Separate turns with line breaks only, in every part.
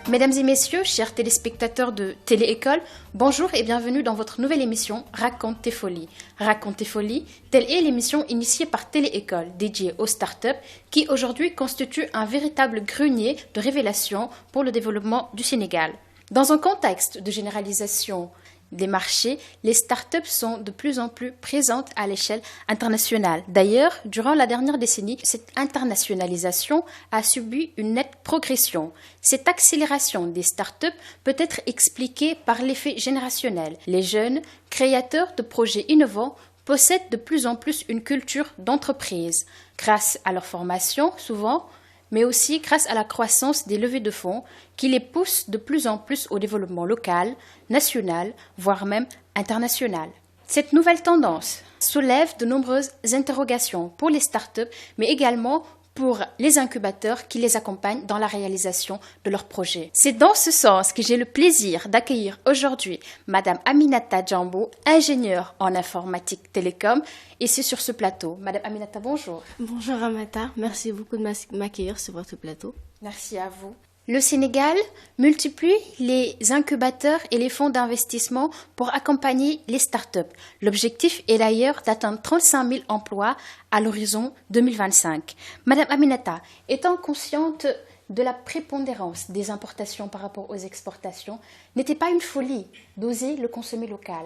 Mesdames et messieurs, chers téléspectateurs de Télé-École, bonjour et bienvenue dans votre nouvelle émission Raconte tes folies. Raconte tes folies, telle est l'émission initiée par Télé-École, dédiée aux startups, qui aujourd'hui constitue un véritable grenier de révélation pour le développement du Sénégal. Dans un contexte de généralisation des marchés, les startups sont de plus en plus présentes à l'échelle internationale. D'ailleurs, durant la dernière décennie, cette internationalisation a subi une nette progression. Cette accélération des startups peut être expliquée par l'effet générationnel. Les jeunes, créateurs de projets innovants, possèdent de plus en plus une culture d'entreprise, grâce à leur formation, souvent, mais aussi grâce à la croissance des levées de fonds qui les poussent de plus en plus au développement local, national, voire même international. Cette nouvelle tendance soulève de nombreuses interrogations pour les startups, mais également pour les incubateurs qui les accompagnent dans la réalisation de leurs projets. C'est dans ce sens que j'ai le plaisir d'accueillir aujourd'hui Madame Aminata Djambo, ingénieure en informatique télécom, et c'est sur ce plateau. Madame Aminata, bonjour.
Bonjour Ramata, merci beaucoup de m'accueillir sur votre plateau.
Merci à vous. Le Sénégal multiplie les incubateurs et les fonds d'investissement pour accompagner les startups. L'objectif est d'ailleurs d'atteindre 35 000 emplois à l'horizon 2025. Madame Aminata, étant consciente de la prépondérance des importations par rapport aux exportations, n'était pas une folie d'oser le consommer local?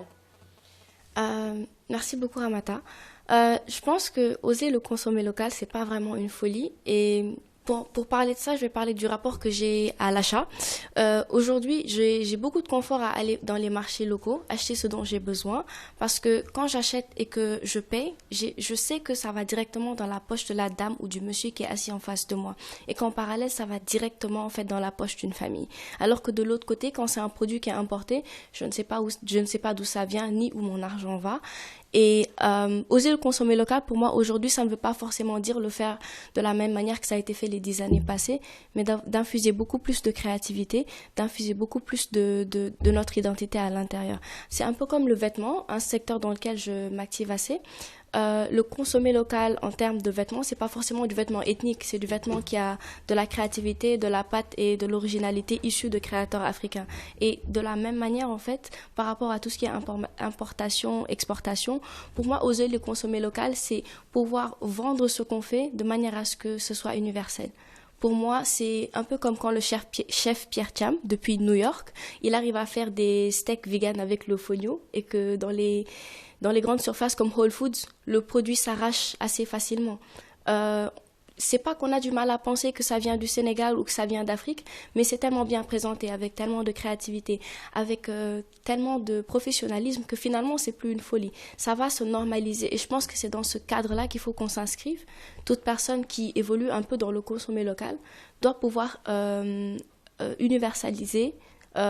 Merci beaucoup Ramata. Je pense que oser le consommer local, c'est pas vraiment une folie. Et pour parler de ça, je vais parler du rapport que j'ai à l'achat. Aujourd'hui, j'ai beaucoup de confort à aller dans les marchés locaux, acheter ce dont j'ai besoin, parce que quand j'achète et que je paye, je sais que ça va directement dans la poche de la dame ou du monsieur qui est assis en face de moi, et qu'en parallèle, ça va directement en fait dans la poche d'une famille. Alors que de l'autre côté, quand c'est un produit qui est importé, je ne sais pas d'où ça vient ni où mon argent va. Et oser le consommer local, pour moi, aujourd'hui, ça ne veut pas forcément dire le faire de la même manière que ça a été fait les 10 années passées, mais d'infuser beaucoup plus de créativité, d'infuser beaucoup plus de notre identité à l'intérieur. C'est un peu comme le vêtement, un secteur dans lequel je m'active assez. Le consommer local en termes de vêtements, c'est pas forcément du vêtement ethnique, c'est du vêtement qui a de la créativité, de la patte et de l'originalité issue de créateurs africains. Et de la même manière, en fait, par rapport à tout ce qui est importation, exportation, pour moi, oser le consommer local, c'est pouvoir vendre ce qu'on fait de manière à ce que ce soit universel. Pour moi, c'est un peu comme quand le chef Pierre Thiam, depuis New York, il arrive à faire des steaks vegan avec le fonio et que dans les grandes surfaces comme Whole Foods, le produit s'arrache assez facilement. C'est pas qu'on a du mal à penser que ça vient du Sénégal ou que ça vient d'Afrique, mais c'est tellement bien présenté, avec tellement de créativité, avec tellement de professionnalisme que finalement c'est plus une folie. Ça va se normaliser et je pense que c'est dans ce cadre-là qu'il faut qu'on s'inscrive. Toute personne qui évolue un peu dans le consommer local doit pouvoir universaliser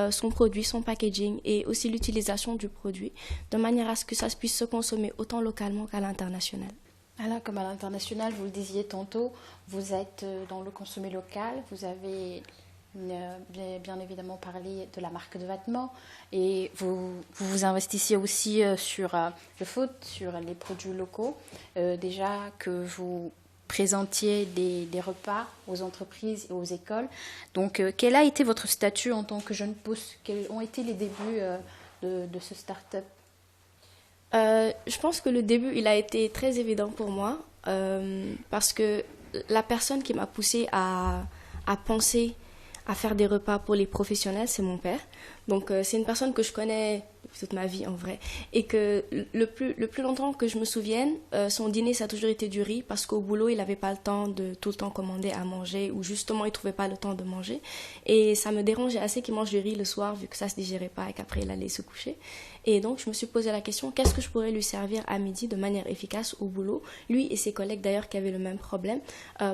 son produit, son packaging et aussi l'utilisation du produit, de manière à ce que ça puisse se consommer autant localement qu'à l'international.
Alors, comme à l'international, vous le disiez tantôt, vous êtes dans le consommer local, vous avez bien évidemment parlé de la marque de vêtements et vous investissez aussi sur le food, sur les produits locaux. Déjà que vous présentiez des repas aux entreprises et aux écoles. Donc, quel a été votre statut en tant que jeune pousse? Quels ont été les débuts de ce start-up?
Je pense que le début, il a été très évident pour moi parce que la personne qui m'a poussée à penser à faire des repas pour les professionnels, c'est mon père. Donc, c'est une personne que je connais toute ma vie en vrai. Et que le plus longtemps que je me souvienne, son dîner, ça a toujours été du riz parce qu'au boulot, il n'avait pas le temps de tout le temps commander à manger ou justement, il ne trouvait pas le temps de manger. Et ça me dérangeait assez qu'il mange du riz le soir vu que ça ne se digérait pas et qu'après, il allait se coucher. Et donc, je me suis posé la question, qu'est-ce que je pourrais lui servir à midi de manière efficace au boulot? Lui et ses collègues d'ailleurs qui avaient le même problème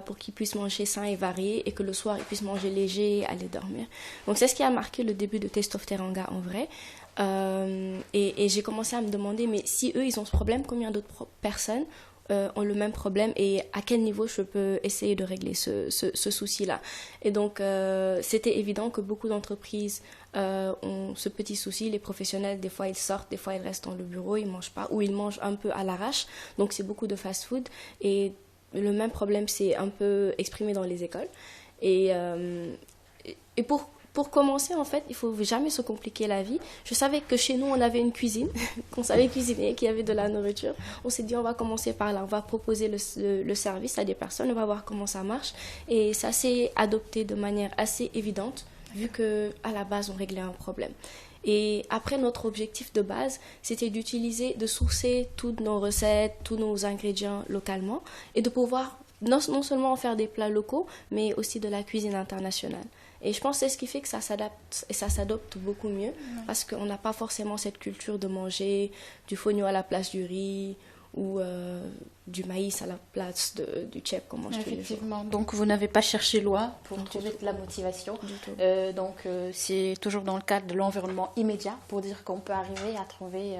pour qu'ils puissent manger sain et varié et que le soir, ils puissent manger léger et aller dormir. Donc, c'est ce qui a marqué le début de Taste of Teranga en vrai. Et j'ai commencé à me demander, mais si eux, ils ont ce problème, combien d'autres personnes ont le même problème et à quel niveau je peux essayer de régler ce souci-là. Et donc, c'était évident que beaucoup d'entreprises ont ce petit souci. Les professionnels, des fois, ils sortent, des fois, ils restent dans le bureau, ils ne mangent pas ou ils mangent un peu à l'arrache. Donc, c'est beaucoup de fast-food. Et le même problème s'est un peu exprimé dans les écoles. Et, et pour commencer, en fait, il ne faut jamais se compliquer la vie. Je savais que chez nous, on avait une cuisine, qu'on savait cuisiner, qu'il y avait de la nourriture. On s'est dit, on va commencer par là, on va proposer le service à des personnes, on va voir comment ça marche. Et ça s'est adopté de manière assez évidente, vu qu'à la base, on réglait un problème. Et après, notre objectif de base, c'était de sourcer toutes nos recettes, tous nos ingrédients localement et de pouvoir non seulement faire des plats locaux, mais aussi de la cuisine internationale. Et je pense que c'est ce qui fait que ça s'adapte et ça s'adopte beaucoup mieux parce qu'on n'a pas forcément cette culture de manger du fonio à la place du riz ou du maïs à la place du tchèp qu'on mange tous les jours.
Effectivement, donc vous n'avez pas cherché loin pour trouver de la motivation. C'est toujours dans le cadre de l'environnement immédiat pour dire qu'on peut arriver à trouver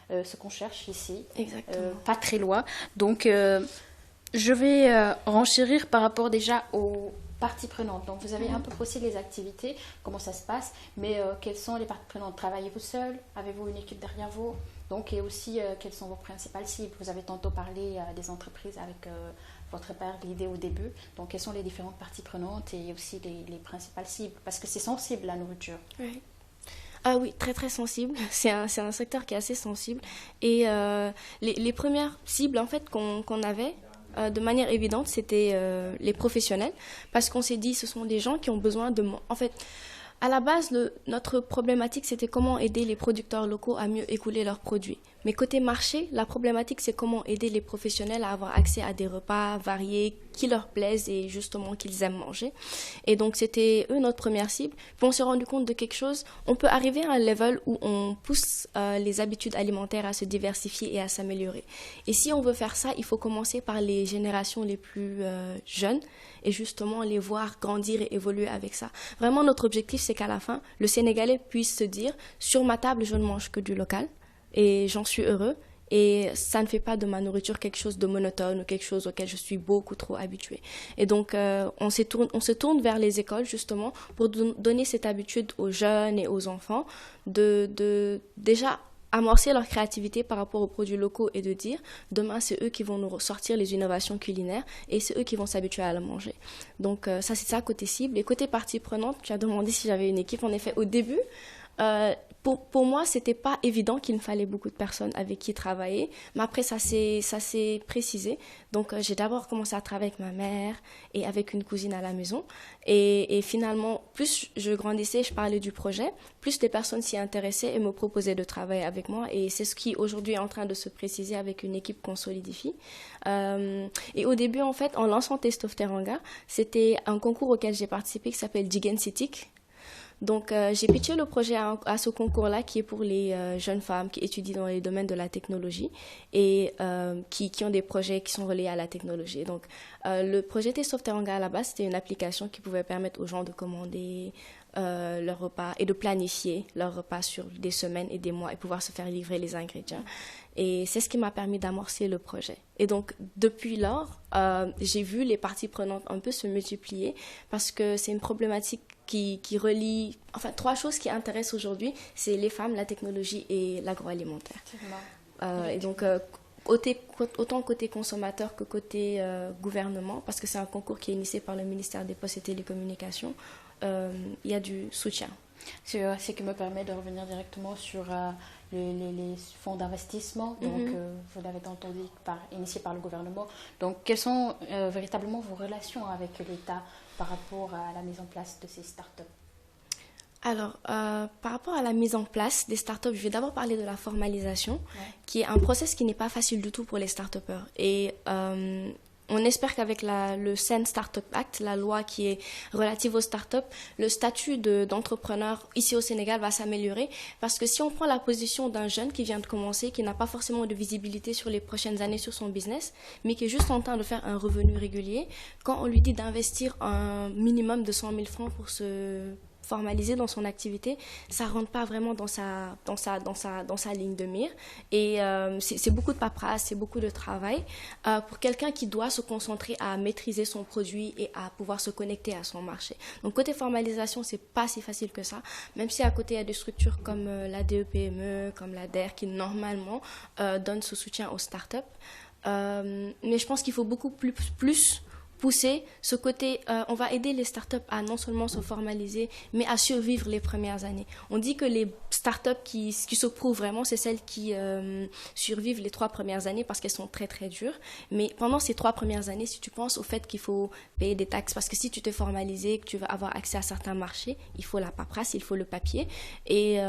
ce qu'on cherche ici.
Exactement.
Pas très loin. Donc je vais renchérir par rapport déjà aux parties prenantes. Donc vous avez un peu aussi les activités, comment ça se passe, mais quelles sont les parties prenantes? Travaillez-vous seul? Avez-vous une équipe derrière vous? Donc, et aussi, quelles sont vos principales cibles? Vous avez tantôt parlé des entreprises avec votre père, l'idée au début. Donc, quelles sont les différentes parties prenantes et aussi les principales cibles? Parce que c'est sensible, la nourriture.
Oui. Ah oui, très très sensible. C'est un secteur qui est assez sensible. Et les premières cibles en fait qu'on avait, de manière évidente, c'était les professionnels. Parce qu'on s'est dit, ce sont des gens qui ont besoin de... En fait, à la base, notre problématique, c'était comment aider les producteurs locaux à mieux écouler leurs produits. Mais côté marché, la problématique, c'est comment aider les professionnels à avoir accès à des repas variés qui leur plaisent et justement qu'ils aiment manger. Et donc, c'était eux notre première cible. Puis on s'est rendu compte de quelque chose. On peut arriver à un level où on pousse les habitudes alimentaires à se diversifier et à s'améliorer. Et si on veut faire ça, il faut commencer par les générations les plus jeunes et justement les voir grandir et évoluer avec ça. Vraiment, notre objectif, c'est qu'à la fin, le Sénégalais puisse se dire « Sur ma table, je ne mange que du local ». Et j'en suis heureux et ça ne fait pas de ma nourriture quelque chose de monotone ou quelque chose auquel je suis beaucoup trop habituée. Et donc on se tourne vers les écoles justement pour donner cette habitude aux jeunes et aux enfants de déjà amorcer leur créativité par rapport aux produits locaux et de dire demain c'est eux qui vont nous sortir les innovations culinaires et c'est eux qui vont s'habituer à la manger. Donc ça c'est ça côté cible. Et côté partie prenante, tu as demandé si j'avais une équipe. En effet, au début, pour moi, c'était pas évident qu'il me fallait beaucoup de personnes avec qui travailler, mais après ça s'est précisé. Donc j'ai d'abord commencé à travailler avec ma mère et avec une cousine à la maison. Et finalement, plus je grandissais, je parlais du projet, plus les personnes s'y intéressaient et me proposaient de travailler avec moi. Et c'est ce qui aujourd'hui est en train de se préciser avec une équipe qu'on solidifie. Et au début, en fait, en lançant Taste of Teranga, c'était un concours auquel j'ai participé qui s'appelle Jigen Sitik. Donc, j'ai pitché le projet à ce concours-là qui est pour les jeunes femmes qui étudient dans les domaines de la technologie et qui ont des projets qui sont reliés à la technologie. Donc, le projet Taste of Teranga à la base, c'était une application qui pouvait permettre aux gens de commander leurs repas et de planifier leurs repas sur des semaines et des mois et pouvoir se faire livrer les ingrédients. Et c'est ce qui m'a permis d'amorcer le projet. Et donc, depuis lors, j'ai vu les parties prenantes un peu se multiplier parce que c'est une problématique qui relie... Enfin, trois choses qui intéressent aujourd'hui, c'est les femmes, la technologie et l'agroalimentaire. Et donc, autant côté consommateur que côté gouvernement, parce que c'est un concours qui est initié par le ministère des Postes et Télécommunications, il y a du soutien.
C'est ce qui me permet de revenir directement sur les fonds d'investissement. Donc, vous l'avez entendu, initiés par le gouvernement. Donc, quelles sont véritablement vos relations avec l'État par rapport à la mise en place de ces startups?
Alors, par rapport à la mise en place des startups, je vais d'abord parler de la formalisation, qui est un process qui n'est pas facile du tout pour les startupeurs. Et on espère qu'avec le SEN Startup Act, la loi qui est relative aux startups, le statut d'entrepreneur ici au Sénégal va s'améliorer parce que si on prend la position d'un jeune qui vient de commencer, qui n'a pas forcément de visibilité sur les prochaines années sur son business, mais qui est juste en train de faire un revenu régulier, quand on lui dit d'investir un minimum de 100 000 francs pour se formalisé dans son activité, ça rentre pas vraiment dans sa ligne de mire. Et c'est beaucoup de paperasse, c'est beaucoup de travail pour quelqu'un qui doit se concentrer à maîtriser son produit et à pouvoir se connecter à son marché. Donc côté formalisation, c'est pas si facile que ça, même si à côté il y a des structures comme la DEPME, comme la DER qui normalement donnent ce soutien aux startups. Mais je pense qu'il faut beaucoup plus pousser ce côté, on va aider les startups à non seulement se formaliser, mais à survivre les premières années. On dit que les startups qui se prouvent vraiment, c'est celles qui survivent les 3 premières années parce qu'elles sont très très dures. Mais pendant ces 3 premières années, si tu penses au fait qu'il faut payer des taxes, parce que si tu t'es formalisé, que tu vas avoir accès à certains marchés, il faut la paperasse, il faut le papier, et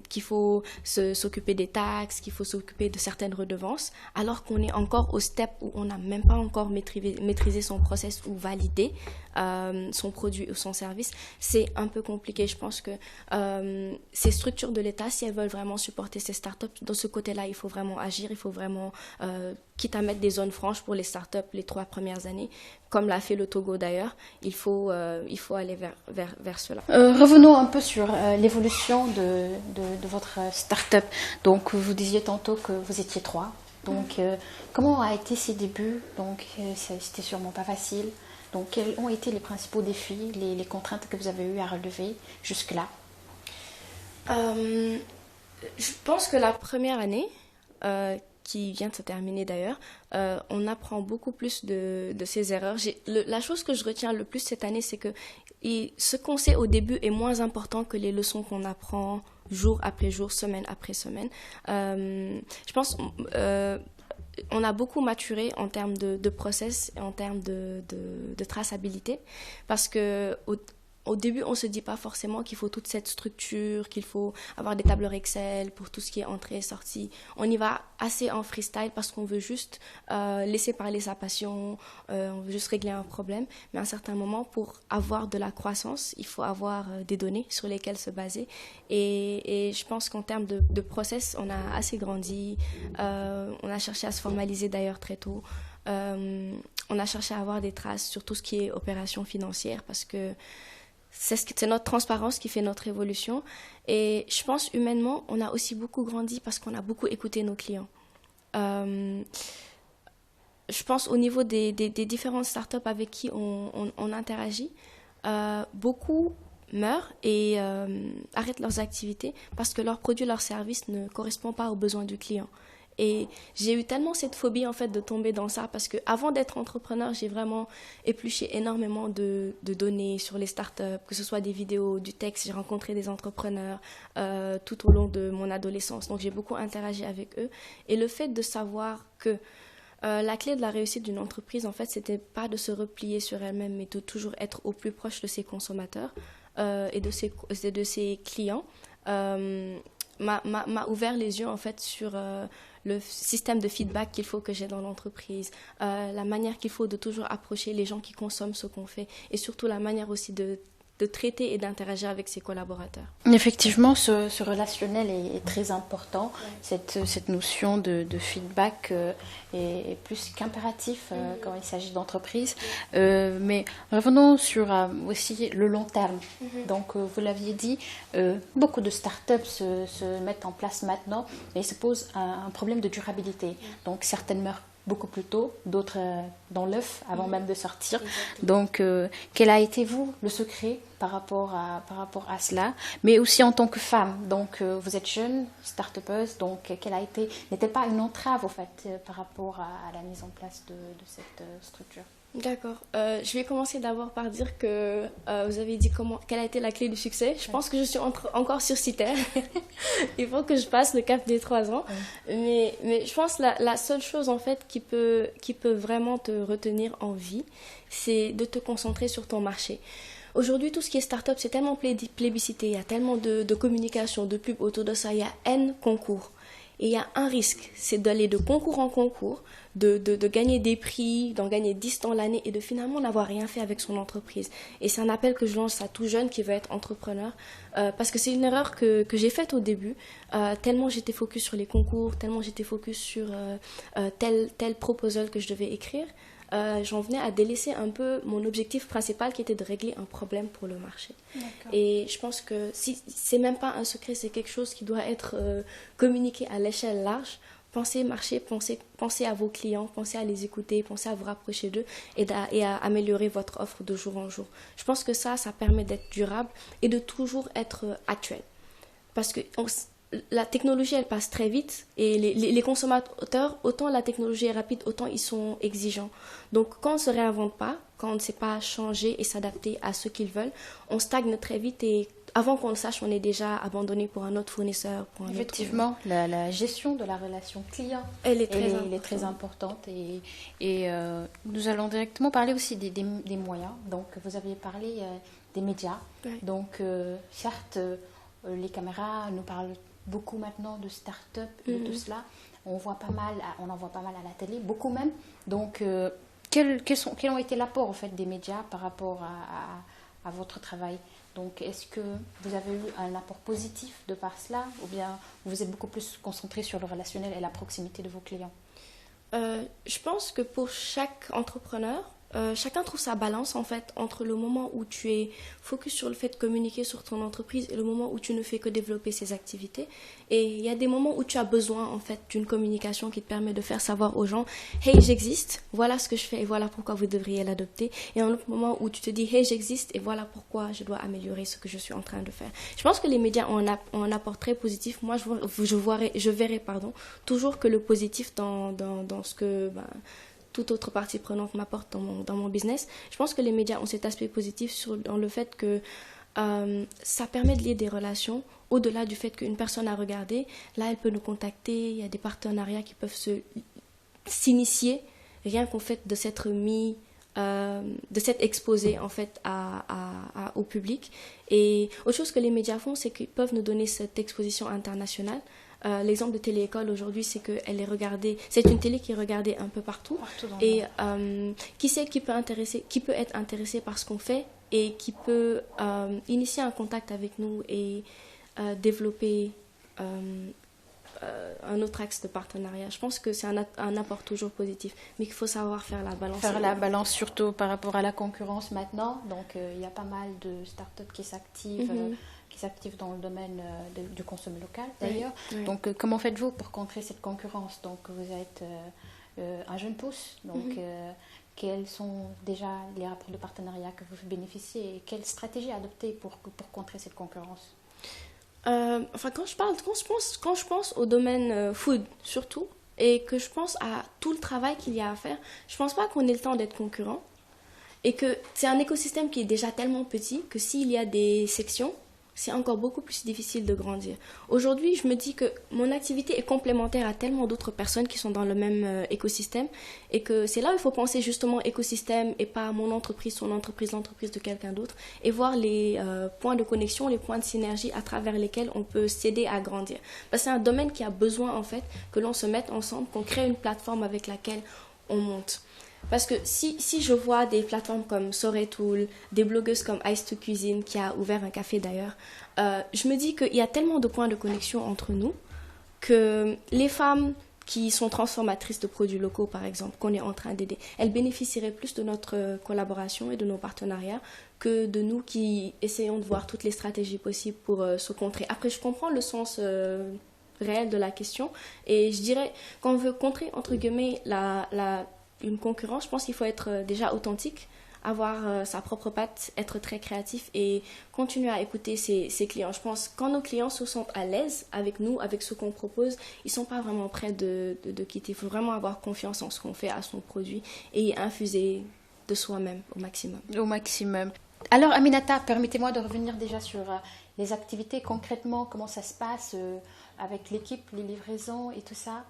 qu'il faut s'occuper des taxes, qu'il faut s'occuper de certaines redevances, alors qu'on est encore au step où on n'a même pas encore maîtrisé son process ou valider son produit ou son service, c'est un peu compliqué. Je pense que ces structures de l'État, si elles veulent vraiment supporter ces startups, de ce côté-là, il faut vraiment agir, il faut vraiment, quitte à mettre des zones franches pour les startups les 3 premières années, comme l'a fait le Togo d'ailleurs, il faut aller vers cela.
Revenons un peu sur l'évolution de votre startup. Donc, vous disiez tantôt que vous étiez 3. Donc, comment a été ces débuts? Donc, c'était sûrement pas facile. Donc, quels ont été les principaux défis, les contraintes que vous avez eu à relever jusque-là?
Je pense que la première année, qui vient de se terminer d'ailleurs, on apprend beaucoup plus de ses erreurs. La chose que je retiens le plus cette année, c'est que ce qu'on sait au début est moins important que les leçons qu'on apprend jour après jour, semaine après semaine. Je pense on a beaucoup maturé en termes de process et en termes de traçabilité, parce que au début, on ne se dit pas forcément qu'il faut toute cette structure, qu'il faut avoir des tableurs Excel pour tout ce qui est entrée et sortie. On y va assez en freestyle parce qu'on veut juste laisser parler sa passion, on veut juste régler un problème. Mais à un certain moment, pour avoir de la croissance, il faut avoir des données sur lesquelles se baser. Et je pense qu'en termes de process, on a assez grandi. On a cherché à se formaliser d'ailleurs très tôt. On a cherché à avoir des traces sur tout ce qui est opération financière, parce que c'est notre transparence qui fait notre évolution. Et je pense humainement, on a aussi beaucoup grandi parce qu'on a beaucoup écouté nos clients. Je pense au niveau des différentes startups avec qui on interagit, beaucoup meurent et arrêtent leurs activités parce que leur produit, leur service ne correspond pas aux besoins du client. Et j'ai eu tellement cette phobie en fait de tomber dans ça, parce que avant d'être entrepreneur, j'ai vraiment épluché énormément de données sur les startups, que ce soit des vidéos, du texte. J'ai rencontré des entrepreneurs tout au long de mon adolescence, donc j'ai beaucoup interagi avec eux. Et le fait de savoir que la clé de la réussite d'une entreprise, en fait, c'était pas de se replier sur elle-même, mais de toujours être au plus proche de ses consommateurs et de ses clients, m'a ouvert les yeux en fait sur le système de feedback qu'il faut que j'ai dans l'entreprise, la manière qu'il faut de toujours approcher les gens qui consomment ce qu'on fait, et surtout la manière aussi de traiter et d'interagir avec ses collaborateurs.
Effectivement, ce relationnel est très important. Ouais. Cette notion de feedback est plus qu'impératif quand il s'agit d'entreprise. Mais revenons sur aussi le long terme. Donc, vous l'aviez dit, beaucoup de startups se mettent en place maintenant, et se posent un problème de durabilité. Donc, certaines meurent beaucoup plus tôt, d'autres dans l'œuf avant même de sortir. Exactement. Donc, quel a été, vous, le secret par rapport à cela, mais aussi en tant que femme? Donc, vous êtes jeune, start-upeuse, donc quelle a été, n'était pas une entrave, au fait, par rapport à la mise en place de cette structure?
D'accord. Je vais commencer d'abord par dire que vous avez dit quelle a été la clé du succès. Je pense que je suis encore sur CITER. Il faut que je passe le cap des 3 ans. Mais je pense que la seule chose en fait qui peut vraiment te retenir en vie, c'est de te concentrer sur ton marché. Aujourd'hui, tout ce qui est start-up, c'est tellement plébiscité, il y a tellement de communication, de pub autour de ça, il y a N concours. Et il y a un risque, c'est d'aller de concours en concours, de gagner des prix, d'en gagner 10 dans l'année et de finalement n'avoir rien fait avec son entreprise. Et c'est un appel que je lance à tout jeune qui veut être entrepreneur, parce que c'est une erreur que j'ai faite au début, tellement j'étais focus sur les concours, tellement j'étais focus sur tel proposal que je devais écrire. J'en venais à délaisser un peu mon objectif principal qui était de régler un problème pour le marché. D'accord. Et je pense que si c'est même pas un secret, c'est quelque chose qui doit être communiqué à l'échelle large. Pensez marché, pensez à vos clients, pensez à les écouter, pensez à vous rapprocher d'eux et à améliorer votre offre de jour en jour. Je pense que ça permet d'être durable et de toujours être actuel. Parce que la technologie, elle passe très vite et les consommateurs, autant la technologie est rapide, autant ils sont exigeants. Donc, quand on ne se réinvente pas, quand on ne sait pas changer et s'adapter à ce qu'ils veulent, on stagne très vite et avant qu'on le sache, on est déjà abandonné pour un autre fournisseur. Pour un
Effectivement,
autre...
la gestion de la relation client,
elle est
très importante. Et nous allons directement parler aussi des moyens. Donc, vous aviez parlé des médias.
Ouais.
Donc, certes, les caméras nous parlent beaucoup maintenant de start-up, de tout cela. On en voit pas mal à la télé, beaucoup même. Donc, quels ont été l'apport en fait, des médias par rapport à votre travail? Donc, est-ce que vous avez eu un apport positif de par cela ou bien vous êtes beaucoup plus concentré sur le relationnel et la proximité de vos clients?
Je pense que pour chaque entrepreneur, chacun trouve sa balance en fait entre le moment où tu es focus sur le fait de communiquer sur ton entreprise et le moment où tu ne fais que développer ses activités. Et il y a des moments où tu as besoin en fait d'une communication qui te permet de faire savoir aux gens hey, j'existe, voilà ce que je fais et voilà pourquoi vous devriez l'adopter. Et un autre moment où tu te dis hey, j'existe et voilà pourquoi je dois améliorer ce que je suis en train de faire. Je pense que les médias ont un apport très positif. Moi je verrai toujours que le positif dans ce que toute autre partie prenante m'apporte dans mon business. Je pense que les médias ont cet aspect positif dans le fait que ça permet de lier des relations au-delà du fait qu'une personne a regardé. Là, elle peut nous contacter. Il y a des partenariats qui peuvent s'initier rien qu'au fait de s'être mis, de s'être exposé en fait au public. Et autre chose que les médias font, c'est qu'ils peuvent nous donner cette exposition internationale. L'exemple de Télé-École aujourd'hui, c'est qu'elle est regardée, c'est une télé qui est regardée un peu partout. Et qui peut être intéressé par ce qu'on fait et qui peut initier un contact avec nous et développer un autre axe de partenariat. Je pense que c'est un apport toujours positif, mais qu'il faut savoir faire la balance.
Faire la balance surtout par rapport à la concurrence maintenant. Donc il y a pas mal de startups qui s'activent dans le domaine du consommé local d'ailleurs. Oui. Donc comment faites-vous pour contrer cette concurrence? Donc vous êtes un jeune pousse, donc quels sont déjà les rapports de partenariat que vous bénéficiez et quelle stratégie adopter pour contrer cette concurrence?
Quand je pense au domaine food surtout et que je pense à tout le travail qu'il y a à faire, je pense pas qu'on ait le temps d'être concurrent et que c'est un écosystème qui est déjà tellement petit que s'il y a des sections, c'est encore beaucoup plus difficile de grandir. Aujourd'hui, je me dis que mon activité est complémentaire à tellement d'autres personnes qui sont dans le même écosystème et que c'est là où il faut penser justement écosystème et pas mon entreprise, son entreprise, l'entreprise de quelqu'un d'autre et voir les points de connexion, les points de synergie à travers lesquels on peut s'aider à grandir. Parce que c'est un domaine qui a besoin en fait que l'on se mette ensemble, qu'on crée une plateforme avec laquelle on monte. Parce que si je vois des plateformes comme Soretool, des blogueuses comme Ice2Cuisine qui a ouvert un café d'ailleurs, je me dis qu'il y a tellement de points de connexion entre nous que les femmes qui sont transformatrices de produits locaux par exemple, qu'on est en train d'aider, elles bénéficieraient plus de notre collaboration et de nos partenariats que de nous qui essayons de voir toutes les stratégies possibles pour se contrer. Après, je comprends le sens réel de la question et je dirais qu'on veut contrer entre guillemets une concurrence, je pense qu'il faut être déjà authentique, avoir sa propre patte, être très créatif et continuer à écouter ses clients. Je pense que quand nos clients se sentent à l'aise avec nous, avec ce qu'on propose, ils ne sont pas vraiment prêts de quitter. Il faut vraiment avoir confiance en ce qu'on fait, à son produit et infuser de soi-même au maximum.
Au maximum. Alors Aminata, permettez-moi de revenir déjà sur les activités concrètement, comment ça se passe avec l'équipe, les livraisons et tout ça.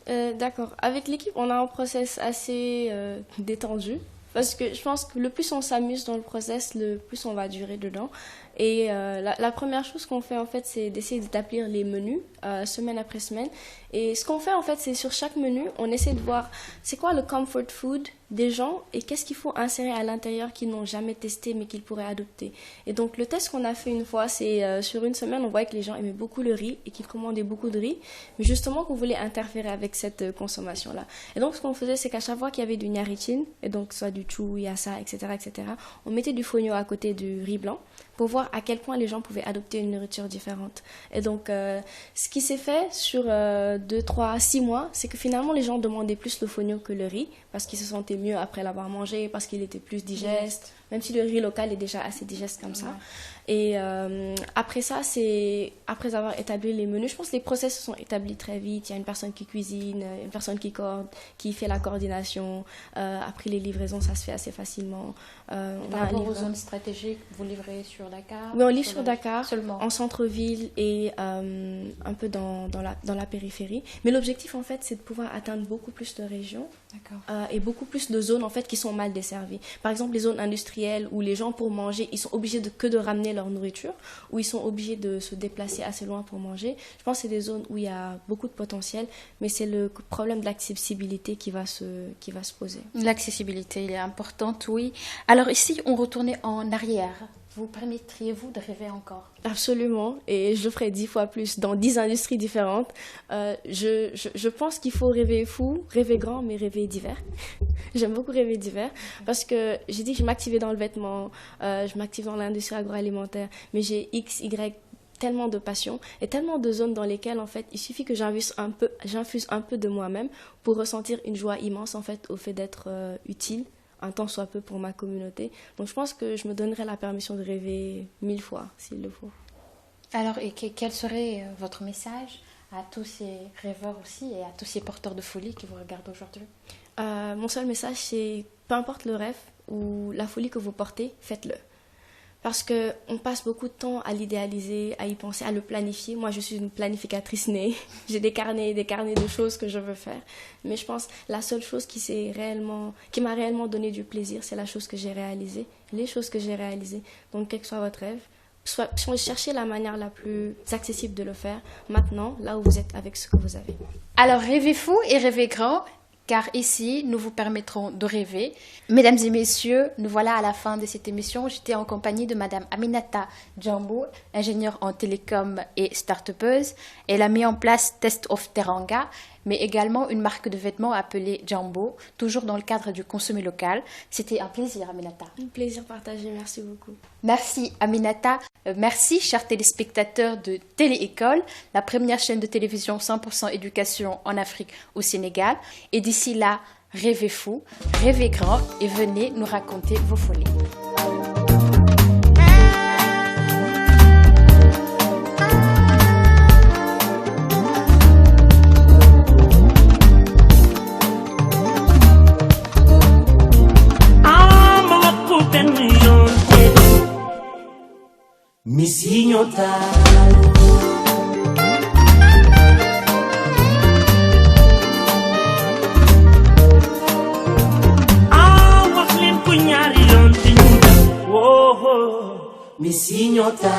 D'accord. Avec l'équipe, on a un process assez détendu parce que je pense que le plus on s'amuse dans le process, le plus on va durer dedans. Et la première chose qu'on fait en fait, c'est d'essayer d'établir les menus semaine après semaine. Et ce qu'on fait en fait, c'est sur chaque menu, on essaie de voir c'est quoi le comfort food des gens et qu'est-ce qu'il faut insérer à l'intérieur qu'ils n'ont jamais testé mais qu'ils pourraient adopter. Et donc le test qu'on a fait une fois, c'est sur une semaine, on voyait que les gens aimaient beaucoup le riz et qu'ils commandaient beaucoup de riz, mais justement qu'on voulait interférer avec cette consommation-là. Et donc ce qu'on faisait, c'est qu'à chaque fois qu'il y avait du ñaritin, et donc soit du chou, yassa, etc., on mettait du fonio à côté du riz blanc pour voir à quel point les gens pouvaient adopter une nourriture différente. Et donc, ce qui s'est fait sur 2, 3, 6 mois, c'est que finalement, les gens demandaient plus le fonio que le riz, parce qu'ils se sentaient mieux après l'avoir mangé, parce qu'il était plus digeste. même si le riz local est déjà assez digeste comme ça. Et après ça, c'est après avoir établi les menus, je pense que les process se sont établis très vite. Il y a une personne qui cuisine, une personne qui fait la coordination. Après les livraisons, ça se fait assez facilement.
Par rapport aux zones stratégiques, vous livrez sur Dakar?
Oui, on livre sur Dakar,
seulement
en centre-ville et un peu dans la périphérie. Mais l'objectif, en fait, c'est de pouvoir atteindre beaucoup plus de régions et beaucoup plus de zones, en fait, qui sont mal desservies. Par exemple, les zones industrielles où les gens, pour manger, ils sont obligés de ramener leur nourriture, où ils sont obligés de se déplacer assez loin pour manger. Je pense que c'est des zones où il y a beaucoup de potentiel, mais c'est le problème de l'accessibilité qui va se poser.
L'accessibilité, elle est importante, oui. Alors ici, on retournait en arrière. Vous permettriez-vous de rêver encore?
Absolument, et je le ferai 10 fois plus dans 10 industries différentes. Je pense qu'il faut rêver fou, rêver grand, mais rêver divers. J'aime beaucoup rêver divers parce que j'ai dit que je m'activais dans le vêtement, je m'active dans l'industrie agroalimentaire, mais j'ai X, Y, tellement de passion et tellement de zones dans lesquelles en fait il suffit que j'infuse un peu de moi-même pour ressentir une joie immense en fait au fait d'être utile un temps soit peu pour ma communauté. Donc je pense que je me donnerai la permission de rêver 1000 fois s'il le faut.
Alors et quel serait votre message à tous ces rêveurs aussi et à tous ces porteurs de folie qui vous regardent aujourd'hui?
Mon seul message, c'est peu importe le rêve ou la folie que vous portez, faites-le. Parce qu'on passe beaucoup de temps à l'idéaliser, à y penser, à le planifier. Moi, je suis une planificatrice née. J'ai des carnets de choses que je veux faire. Mais je pense que la seule chose qui m'a réellement donné du plaisir, c'est la chose que j'ai réalisée, les choses que j'ai réalisées. Donc, quel que soit votre rêve, cherchez la manière la plus accessible de le faire maintenant, là où vous êtes avec ce que vous avez.
Alors, rêvez fou et rêvez grand, car ici, nous vous permettrons de rêver. Mesdames et messieurs, nous voilà à la fin de cette émission. J'étais en compagnie de Madame Aminata Djambo, ingénieure en télécom et start-upeuse. Elle a mis en place Test of Teranga, mais également une marque de vêtements appelée Djambo, toujours dans le cadre du consommer local. C'était un plaisir, Aminata.
Un plaisir partagé, merci beaucoup.
Merci, Aminata. Merci, chers téléspectateurs de Télé-École, la première chaîne de télévision 100% éducation en Afrique au Sénégal. Et d'ici là, rêvez fou, rêvez grand et venez nous raconter vos folies.
Misiñota wax leen ko ñaari yoon te ñu def Misiñota